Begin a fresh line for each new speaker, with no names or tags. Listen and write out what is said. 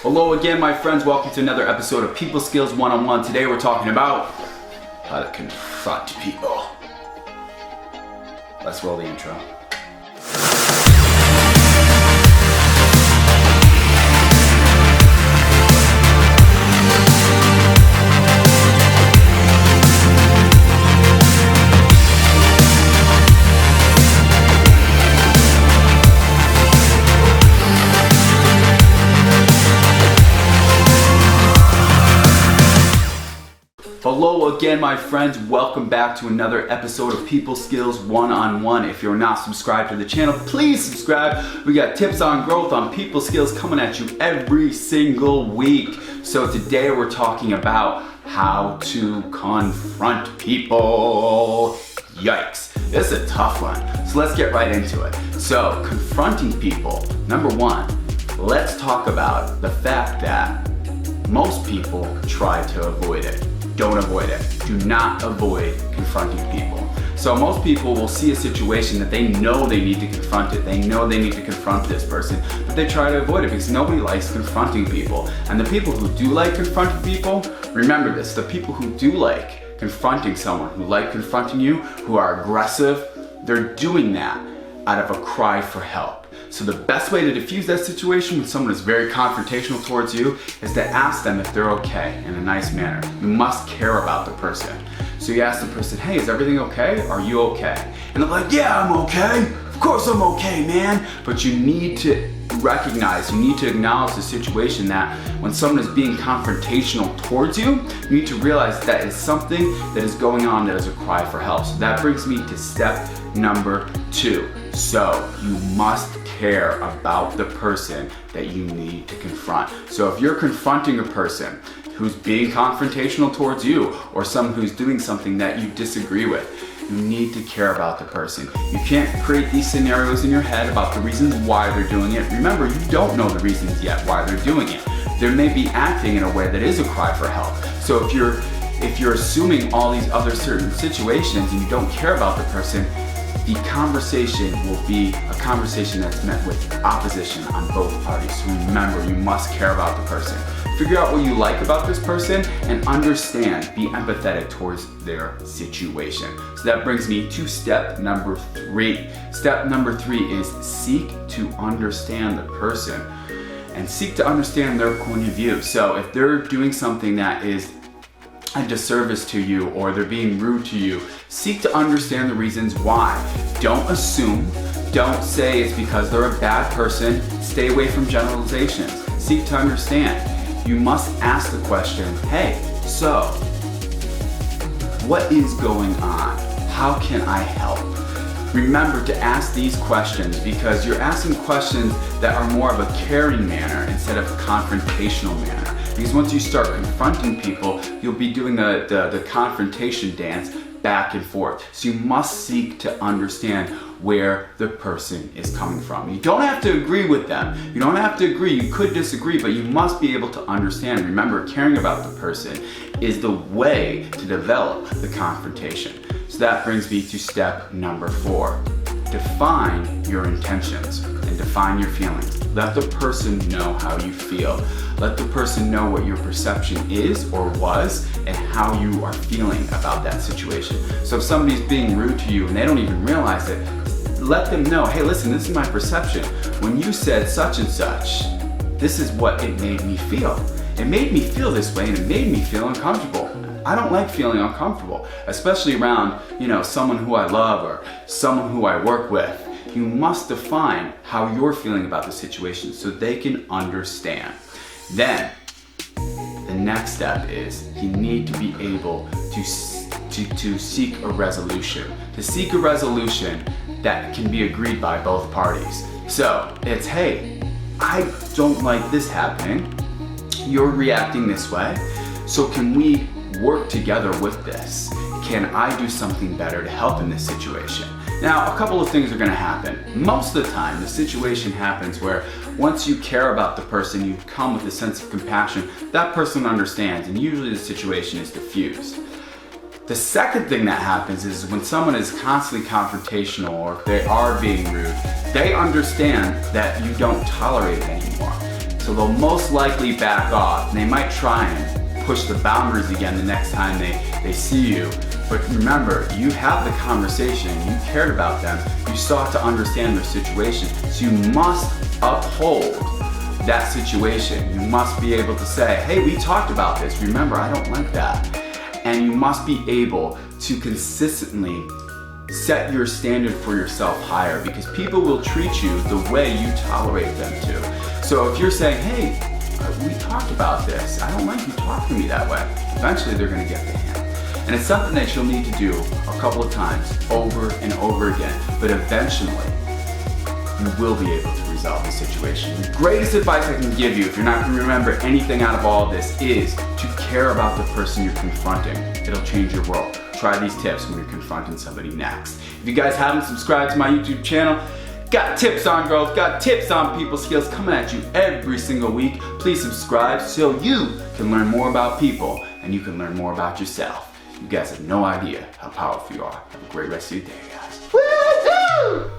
Hello again, my friends. Welcome to another episode of People Skills One-on-One. Today we're talking about how to confront people. Let's roll the intro. Hello again, my friends. Welcome back to another episode of People Skills One-on-One. If you're not subscribed to the channel, please subscribe. We got tips on growth on people skills coming at you every single week. So today we're talking about how to confront people. Yikes, this is a tough one. So let's get right into it. So confronting people, number one, let's talk about the fact that most people try to avoid it. Don't avoid it. Do not avoid confronting people. So most people will see a situation that they know they need to confront it. They know they need to confront this person, but they try to avoid it because nobody likes confronting people. And the people who do like confronting people, remember this, the people who do like confronting someone, who like confronting you, who are aggressive, they're doing that out of a cry for help. So the best way to diffuse that situation when someone is very confrontational towards you is to ask them if they're okay in a nice manner. You must care about the person. So you ask the person, hey, is everything okay? Are you okay? And they're like, yeah, I'm okay. Of course I'm okay, man. But you need to recognize, you need to acknowledge the situation that when someone is being confrontational towards you, you need to realize that is something that is going on that is a cry for help. So that brings me to step number 2. So you must care about the person that you need to confront. So if you're confronting a person who's being confrontational towards you or someone who's doing something that you disagree with, you need to care about the person. You can't create these scenarios in your head about the reasons why they're doing it. Remember, you don't know the reasons yet why they're doing it. They may be acting in a way that is a cry for help. So if you're assuming all these other certain situations and you don't care about the person, the conversation will be a conversation that's met with opposition on both parties. So remember, you must care about the person. Figure out what you like about this person and understand, be empathetic towards their situation. So that brings me to step number 3. Step number 3 is seek to understand the person and seek to understand their point of view. So if they're doing something that is a disservice to you or they're being rude to you, seek to understand the reasons why. Don't assume, don't say it's because they're a bad person. Stay away from generalizations. Seek to understand. You must ask the question, hey, so what is going on? How can I help? Remember to ask these questions because you're asking questions that are more of a caring manner instead of a confrontational manner. Because once you start confronting people, you'll be doing the confrontation dance back and forth. So you must seek to understand where the person is coming from. You don't have to agree with them. You don't have to agree. You could disagree, but you must be able to understand. Remember, caring about the person is the way to develop the confrontation. So that brings me to step number 4. Define your intentions and define your feelings. Let the person know how you feel. Let the person know what your perception is or was and how you are feeling about that situation. So if somebody's being rude to you and they don't even realize it, let them know, hey, listen, this is my perception. When you said such and such, this is what it made me feel. It made me feel this way and it made me feel uncomfortable. I don't like feeling uncomfortable, especially around, someone who I love or someone who I work with. You must define how you're feeling about the situation so they can understand. Then, the next step is you need to be able to seek a resolution. To seek a resolution that can be agreed by both parties. So, it's, hey, I don't like this happening. You're reacting this way. So can we work together with this? Can I do something better to help in this situation? Now, a couple of things are going to happen. Most of the time, the situation happens where once you care about the person, you come with a sense of compassion, that person understands, and usually the situation is diffused. The second thing that happens is when someone is constantly confrontational or if they are being rude, they understand that you don't tolerate it anymore. So they'll most likely back off, and they might try and push the boundaries again the next time they see you. But remember, you have the conversation, you cared about them, you sought to understand their situation, so you must uphold that situation. You must be able to say, hey, we talked about this, remember, I don't like that. And you must be able to consistently set your standard for yourself higher, because people will treat you the way you tolerate them to. So if you're saying, hey, we talked about this, I don't like you talking to me that way, eventually they're gonna get the hint. And it's something that you'll need to do a couple of times, over and over again, but eventually you will be able to resolve the situation. The greatest advice I can give you, if you're not gonna remember anything out of all this, is to care about the person you're confronting. It'll change your world. Try these tips when you're confronting somebody next. If you guys haven't subscribed to my YouTube channel, got tips on growth, got tips on people skills coming at you every single week. Please subscribe so you can learn more about people and you can learn more about yourself. You guys have no idea how powerful you are. Have a great rest of your day, guys. Woo-hoo!